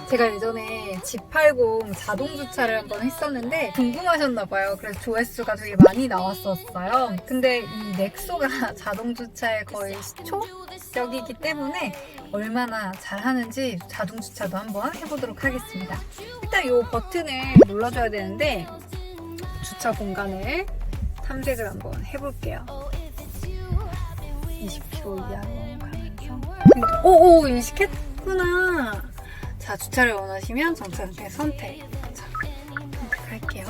제가 예전에 G80 자동 주차를 한번 했었는데 궁금하셨나봐요. 그래서 조회수가 되게 많이 나왔었어요. 근데 이 넥소가 자동 주차의 거의 시초격이기 때문에 얼마나 잘하는지 자동 주차도 한번 해보도록 하겠습니다. 일단 이 버튼을 눌러줘야 되는데 주차 공간을 탐색을 한번 해볼게요. 20km 이하로 가면서 오 인식했구나. 자, 주차를 원하시면 정차 상태 선택. 자, 선택할게요.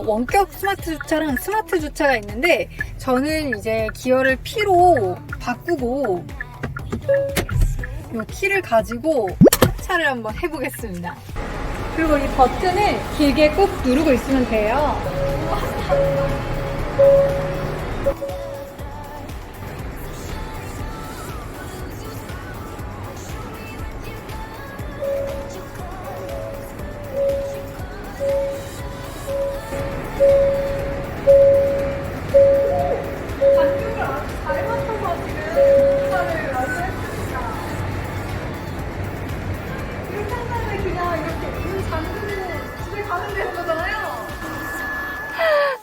원격 스마트 주차랑 스마트 주차가 있는데 저는 이제 기어를 P로 바꾸고 이 키를 가지고 하차를 한번 해보겠습니다. 그리고 이 버튼을 길게 꾹 누르고 있으면 돼요.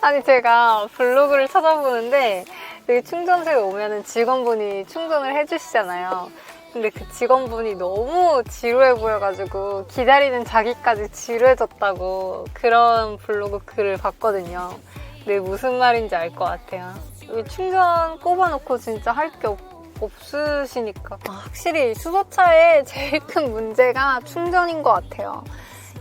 아니 제가 블로그를 찾아보는데 여기 충전소에 오면은 직원분이 충전을 해주시잖아요. 근데 그 직원분이 너무 지루해 보여가지고 기다리는 자기까지 지루해졌다고 그런 블로그 글을 봤거든요. 근데 무슨 말인지 알 것 같아요. 여기 충전 꼽아놓고 진짜 할 게 없으시니까 확실히 수소차의 제일 큰 문제가 충전인 것 같아요.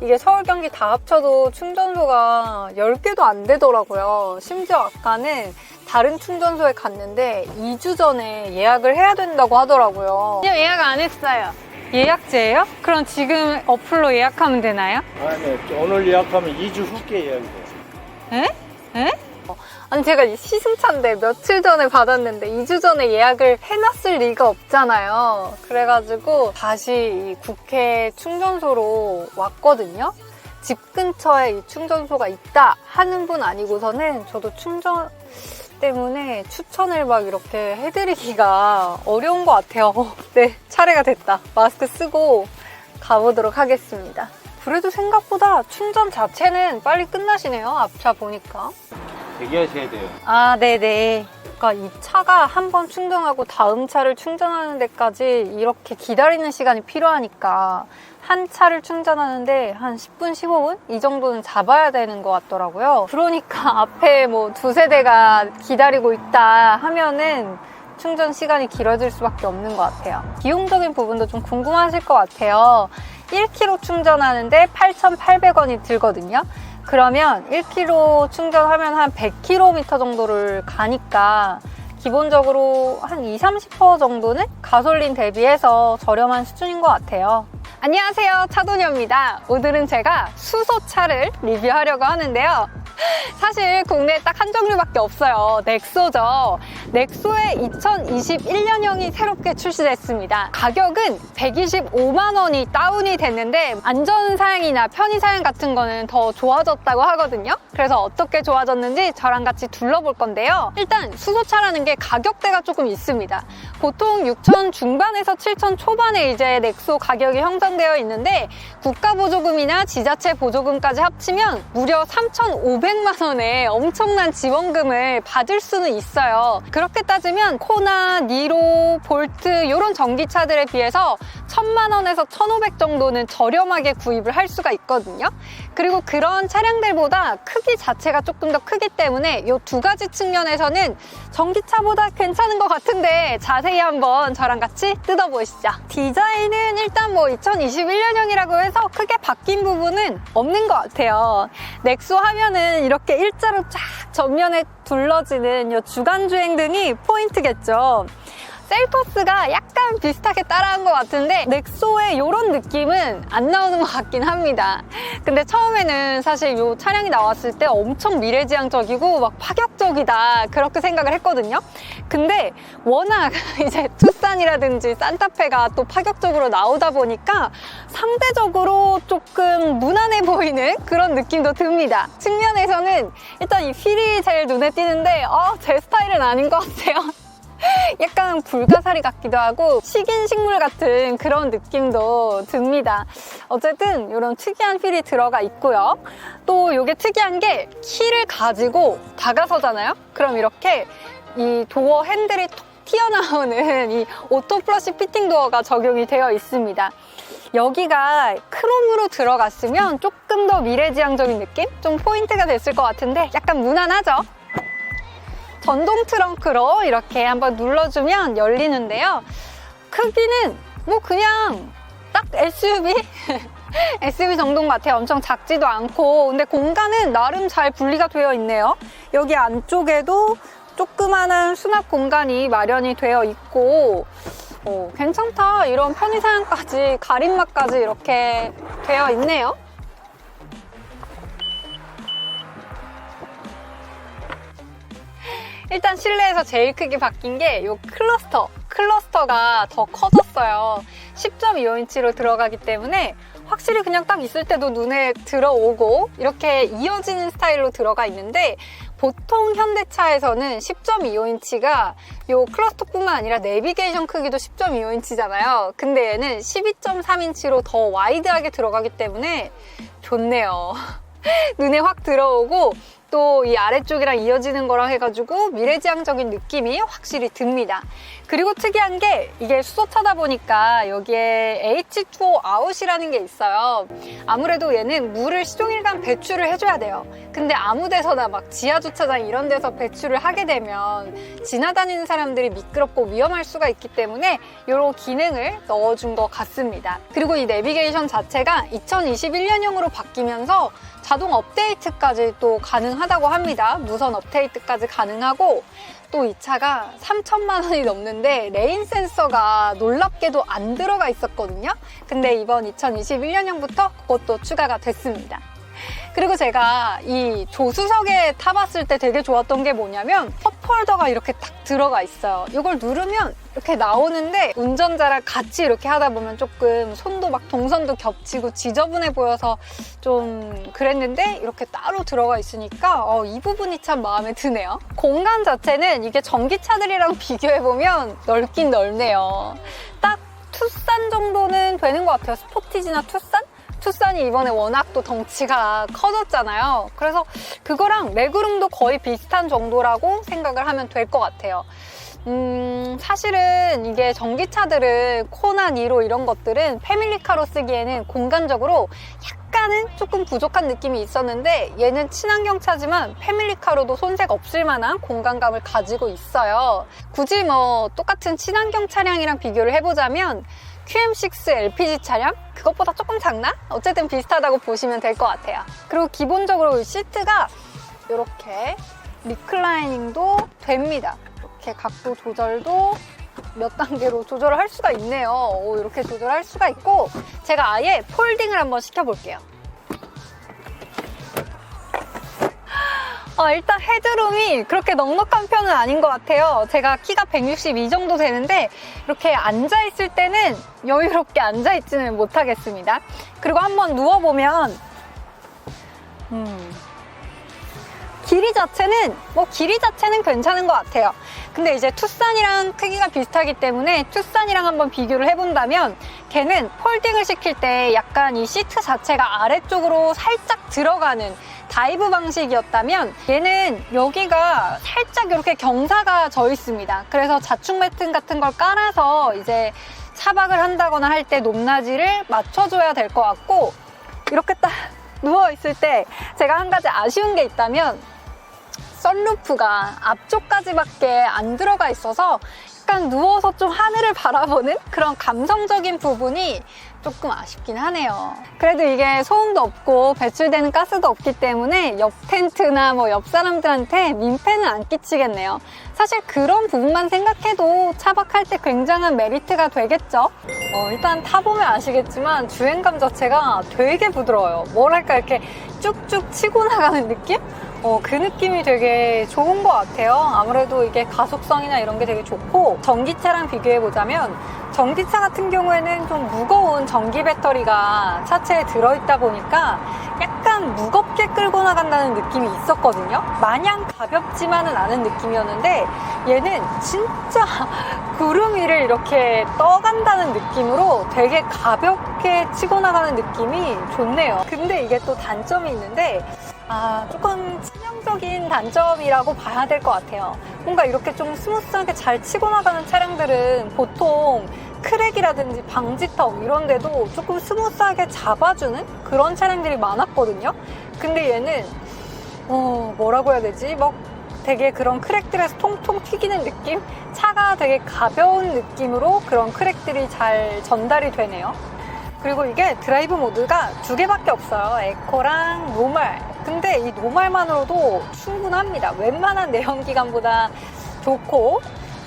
이게 서울 경기 다 합쳐도 충전소가 10개도 안 되더라고요. 심지어 아까는 다른 충전소에 갔는데 2주 전에 예약을 해야 된다고 하더라고요. 예약 안 했어요. 예약제예요? 그럼 지금 어플로 예약하면 되나요? 네. 오늘 예약하면 2주 후께 예약이 돼요. 에? 아니 제가 시승차인데 며칠 전에 받았는데 2주 전에 예약을 해놨을 리가 없잖아요. 그래가지고 다시 이 국회 충전소로 왔거든요. 집 근처에 이 충전소가 있다 하는 분 아니고서는 저도 충전 때문에 추천을 막 이렇게 해드리기가 어려운 것 같아요. 네, 차례가 됐다. 마스크 쓰고 가보도록 하겠습니다. 그래도 생각보다 충전 자체는 빨리 끝나시네요. 앞차 보니까. 대기하셔야 돼요. 아, 네네. 그러니까 이 차가 한 번 충전하고 다음 차를 충전하는 데까지 이렇게 기다리는 시간이 필요하니까 한 차를 충전하는데 한 10분, 15분? 이 정도는 잡아야 되는 것 같더라고요. 그러니까 앞에 뭐 두세 대가 기다리고 있다 하면은 충전 시간이 길어질 수밖에 없는 것 같아요. 비용적인 부분도 좀 궁금하실 것 같아요. 1km 충전하는데 8,800원이 들거든요. 그러면 1km 충전하면 한 100km 정도를 가니까 기본적으로 한 20-30% 정도는 가솔린 대비해서 저렴한 수준인 것 같아요. 안녕하세요, 차도녀입니다. 오늘은 제가 수소차를 리뷰하려고 하는데요. 사실 국내에 딱 한 종류밖에 없어요. 넥소죠. 넥소의 2021년형이 새롭게 출시됐습니다. 가격은 125만 원이 다운이 됐는데 안전사양이나 편의사양 같은 거는 더 좋아졌다고 하거든요. 그래서 어떻게 좋아졌는지 저랑 같이 둘러볼 건데요. 일단 수소차라는 게 가격대가 조금 있습니다. 보통 6천 중반에서 7천 초반에 이제 넥소 가격이 형성되어 있는데 국가보조금이나 지자체 보조금까지 합치면 무려 3,500만 원의 엄청난 지원금을 받을 수는 있어요. 그렇게 따지면 코나, 니로, 볼트 이런 전기차들에 비해서 1,000만 원에서 1,500 정도는 저렴하게 구입을 할 수가 있거든요. 그리고 그런 차량들보다 크기 자체가 조금 더 크기 때문에 이 두 가지 측면에서는 전기차보다 괜찮은 것 같은데 자세히 한번 저랑 같이 뜯어보시죠. 디자인은 일단 뭐 2021년형이라고 해서 크게 바뀐 부분은 없는 것 같아요. 넥소 하면은 이렇게 일자로 쫙 전면에 둘러지는 이 주간주행 등이 포인트겠죠. 셀토스가 약간 비슷하게 따라한 것 같은데 넥소의 이런 느낌은 안 나오는 것 같긴 합니다. 근데 처음에는 사실 이 차량이 나왔을 때 엄청 미래지향적이고 막 파격적이다 그렇게 생각을 했거든요. 근데 워낙 이제 투싼이라든지 산타페가 또 파격적으로 나오다 보니까 상대적으로 조금 무난해 보이는 그런 느낌도 듭니다. 측면에서는 일단 이 휠이 제일 눈에 띄는데 제 스타일은 아닌 것 같아요. 약간 불가사리 같기도 하고 식인 식물 같은 그런 느낌도 듭니다. 어쨌든 이런 특이한 휠이 들어가 있고요. 또 이게 특이한 게 키를 가지고 다가서잖아요. 그럼 이렇게 이 도어 핸들이 톡 튀어나오는 이 오토 플러시 피팅 도어가 적용이 되어 있습니다. 여기가 크롬으로 들어갔으면 조금 더 미래지향적인 느낌? 좀 포인트가 됐을 것 같은데 약간 무난하죠? 전동 트렁크로 이렇게 한번 눌러주면 열리는데요. 크기는 뭐 그냥 딱 SUV? SUV 정도인 것 같아요. 엄청 작지도 않고. 근데 공간은 나름 잘 분리가 되어 있네요. 여기 안쪽에도 조그마한 수납 공간이 마련이 되어 있고 괜찮다. 이런 편의사양까지 가림막까지 이렇게 되어 있네요. 일단 실내에서 제일 크게 바뀐 게 이 클러스터가 더 커졌어요. 10.25인치로 들어가기 때문에 확실히 그냥 딱 있을 때도 눈에 들어오고 이렇게 이어지는 스타일로 들어가 있는데 보통 현대차에서는 10.25인치가 이 클러스터뿐만 아니라 내비게이션 크기도 10.25인치잖아요. 근데 얘는 12.3인치로 더 와이드하게 들어가기 때문에 좋네요. 눈에 확 들어오고 또 이 아래쪽이랑 이어지는 거랑 해가지고 미래지향적인 느낌이 확실히 듭니다. 그리고 특이한 게 이게 수소차다 보니까 여기에 H2O 아웃이라는 게 있어요. 아무래도 얘는 물을 시종일관 배출을 해줘야 돼요. 근데 아무 데서나 막 지하주차장 이런 데서 배출을 하게 되면 지나다니는 사람들이 미끄럽고 위험할 수가 있기 때문에 이런 기능을 넣어준 것 같습니다. 그리고 이 내비게이션 자체가 2021년형으로 바뀌면서 자동 업데이트까지 또 가능하다고 합니다. 무선 업데이트까지 가능하고 또 이 차가 3천만 원이 넘는데 레인 센서가 놀랍게도 안 들어가 있었거든요. 근데 이번 2021년형부터 그것도 추가가 됐습니다. 그리고 제가 이 조수석에 타봤을 때 되게 좋았던 게 뭐냐면 컵홀더가 이렇게 딱 들어가 있어요. 이걸 누르면 이렇게 나오는데 운전자랑 같이 이렇게 하다 보면 조금 손도 막 동선도 겹치고 지저분해 보여서 좀 그랬는데 이렇게 따로 들어가 있으니까 이 부분이 참 마음에 드네요. 공간 자체는 이게 전기차들이랑 비교해보면 넓긴 넓네요. 딱 투싼 정도는 되는 것 같아요. 스포티지나 투싼? 투싼이 이번에 워낙 또 덩치가 커졌잖아요. 그래서 그거랑 레그룸도 거의 비슷한 정도라고 생각을 하면 될 것 같아요. 사실은 이게 전기차들은 코나 니로 이런 것들은 패밀리카로 쓰기에는 공간적으로 약간은 조금 부족한 느낌이 있었는데 얘는 친환경차지만 패밀리카로도 손색 없을 만한 공간감을 가지고 있어요. 굳이 뭐 똑같은 친환경 차량이랑 비교를 해보자면 QM6 LPG 차량? 그것보다 조금 작나? 어쨌든 비슷하다고 보시면 될 것 같아요. 그리고 기본적으로 시트가 이렇게 리클라이닝도 됩니다. 이렇게 각도 조절도 몇 단계로 조절을 할 수가 있네요. 이렇게 조절할 수가 있고 제가 아예 폴딩을 한번 시켜볼게요. 일단 헤드룸이 그렇게 넉넉한 편은 아닌 것 같아요. 제가 키가 162 정도 되는데 이렇게 앉아있을 때는 여유롭게 앉아있지는 못하겠습니다. 그리고 한번 누워보면 길이 자체는 괜찮은 것 같아요. 근데 이제 투싼이랑 크기가 비슷하기 때문에 투싼이랑 한번 비교를 해본다면 걔는 폴딩을 시킬 때 약간 이 시트 자체가 아래쪽으로 살짝 들어가는 다이브 방식이었다면 얘는 여기가 살짝 이렇게 경사가 져 있습니다. 그래서 자충 매트 같은 걸 깔아서 이제 차박을 한다거나 할 때 높낮이를 맞춰줘야 될 것 같고 이렇게 딱 누워있을 때 제가 한 가지 아쉬운 게 있다면 선루프가 앞쪽까지밖에 안 들어가 있어서 약간 누워서 좀 하늘을 바라보는 그런 감성적인 부분이 조금 아쉽긴 하네요. 그래도 이게 소음도 없고 배출되는 가스도 없기 때문에 옆 텐트나 뭐 옆 사람들한테 민폐는 안 끼치겠네요. 사실 그런 부분만 생각해도 차박할 때 굉장한 메리트가 되겠죠? 일단 타보면 아시겠지만 주행감 자체가 되게 부드러워요. 뭐랄까 이렇게 쭉쭉 치고 나가는 느낌? 그 느낌이 되게 좋은 것 같아요. 아무래도 이게 가속성이나 이런 게 되게 좋고 전기차랑 비교해보자면 전기차 같은 경우에는 좀 무거운 전기 배터리가 차체에 들어있다 보니까 약간 약간 무겁게 끌고 나간다는 느낌이 있었거든요. 마냥 가볍지만은 않은 느낌이었는데 얘는 진짜 구름 위를 이렇게 떠간다는 느낌으로 되게 가볍게 치고 나가는 느낌이 좋네요. 근데 이게 또 단점이 있는데 조금 치명적인 단점이라고 봐야 될 것 같아요. 뭔가 이렇게 좀 스무스하게 잘 치고 나가는 차량들은 보통 크랙이라든지 방지턱 이런 데도 조금 스무스하게 잡아주는 그런 차량들이 많았거든요. 근데 얘는 뭐라고 해야 되지? 막 되게 그런 크랙들에서 통통 튀기는 느낌? 차가 되게 가벼운 느낌으로 그런 크랙들이 잘 전달이 되네요. 그리고 이게 드라이브 모드가 2개밖에 없어요. 에코랑 노멀. 근데 이 노멀만으로도 충분합니다. 웬만한 내연기관보다 좋고,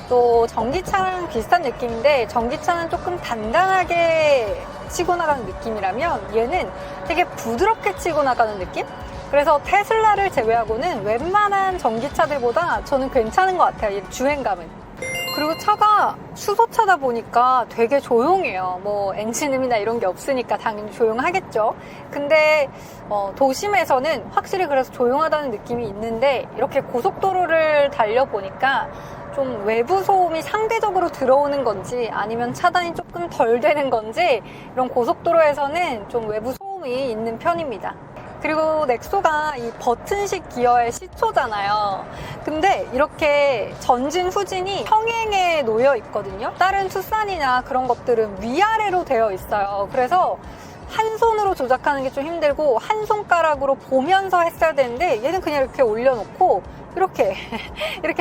또 전기차랑 비슷한 느낌인데 전기차는 조금 단단하게 치고 나가는 느낌이라면 얘는 되게 부드럽게 치고 나가는 느낌? 그래서 테슬라를 제외하고는 웬만한 전기차들보다 저는 괜찮은 것 같아요. 이 주행감은. 그리고 차가 수소차다 보니까 되게 조용해요. 뭐 엔진음이나 이런 게 없으니까 당연히 조용하겠죠. 근데 도심에서는 확실히 그래서 조용하다는 느낌이 있는데 이렇게 고속도로를 달려보니까 좀 외부 소음이 상대적으로 들어오는 건지 아니면 차단이 조금 덜 되는 건지 이런 고속도로에서는 좀 외부 소음이 있는 편입니다. 그리고 넥소가 이 버튼식 기어의 시초잖아요. 근데 이렇게 전진, 후진이 평행에 놓여 있거든요. 다른 투싼이나 그런 것들은 위아래로 되어 있어요. 그래서 한 손으로 조작하는 게 좀 힘들고 한 손가락으로 보면서 했어야 되는데 얘는 그냥 이렇게 올려놓고 이렇게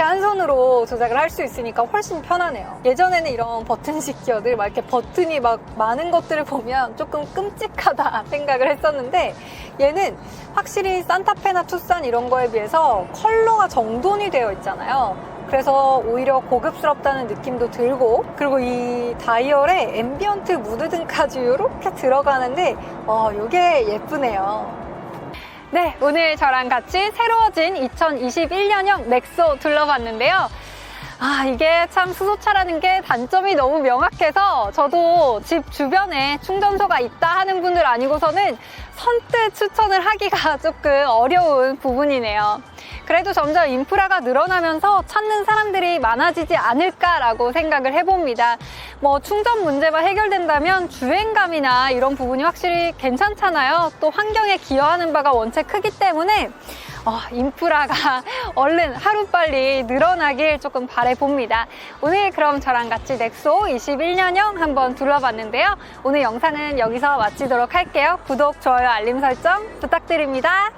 한 손으로 조작을 할 수 있으니까 훨씬 편하네요. 예전에는 이런 버튼식 기어들 막 이렇게 버튼이 막 많은 것들을 보면 조금 끔찍하다 생각을 했었는데 얘는 확실히 산타페나 투싼 이런 거에 비해서 컬러가 정돈이 되어 있잖아요. 그래서 오히려 고급스럽다는 느낌도 들고, 그리고 이 다이얼에 앰비언트 무드 등까지 이렇게 들어가는데 이게 예쁘네요. 네, 오늘 저랑 같이 새로워진 2021년형 넥소 둘러봤는데요. 이게 참 수소차라는 게 단점이 너무 명확해서 저도 집 주변에 충전소가 있다 하는 분들 아니고서는 선뜻 추천을 하기가 조금 어려운 부분이네요. 그래도 점점 인프라가 늘어나면서 찾는 사람들이 많아지지 않을까라고 생각을 해봅니다. 뭐 충전 문제만 해결된다면 주행감이나 이런 부분이 확실히 괜찮잖아요. 또 환경에 기여하는 바가 원체 크기 때문에 인프라가 얼른 하루빨리 늘어나길 조금 바라봅니다. 오늘 그럼 저랑 같이 넥소 21년형 한번 둘러봤는데요. 오늘 영상은 여기서 마치도록 할게요. 구독, 좋아요, 알림 설정 부탁드립니다.